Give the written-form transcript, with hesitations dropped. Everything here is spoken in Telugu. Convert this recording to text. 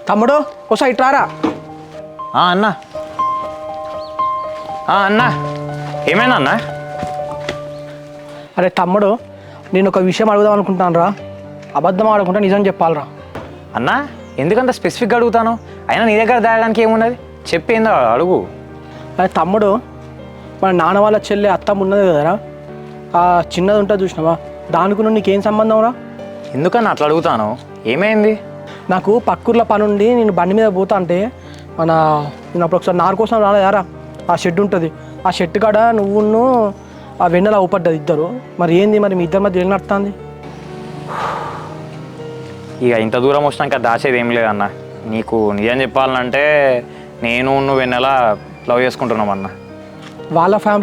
తమ్ముడు ఒకసారి ఇట్రారా. అన్నా అన్నా ఏమైనా అన్నా? అరే తమ్ముడు, నేను ఒక విషయం అడుగుదాం అనుకుంటాను రా. అబద్ధం ఆడకుండా నిజం చెప్పాలరా. అన్నా ఎందుకంత స్పెసిఫిక్గా అడుగుతాను? అయినా నీ దగ్గర దాయడానికి ఏమున్నది? చెప్పేందో అడుగు. అరే తమ్ముడు, మన నాన్న వాళ్ళ చెల్లె అత్తమ్మ ఉన్నది కదరా, ఆ చిన్నది ఉంటుంది చూసినావా, దానికి నీకేం సంబంధం రా? ఎందుకన్నా అట్లా అడుగుతాను? ఏమైంది? నాకు పక్కూర్లో పని ఉండి నేను బండి మీద పోతా అంటే నేను అప్పుడు ఒకసారి నారు కోసం రాలేదారా, ఆ షెడ్ ఉంటుంది, ఆ షెడ్ కాడ నువ్వును ఆ వెన్నెల ఊపడ్డది ఇద్దరు. మరి ఏంది మరి మీ ఇద్దరి మధ్య ఏం నడుస్తుంది? ఇక ఇంత దూరం వచ్చినాక దాచేది ఏం లేదన్నా. నీకు నిజం చెప్పాలంటే నేను నువ్వు వెన్నెలా లవ్ చేసుకుంటున్నాం అన్న. వాళ్ళ ఫ్యామిలీ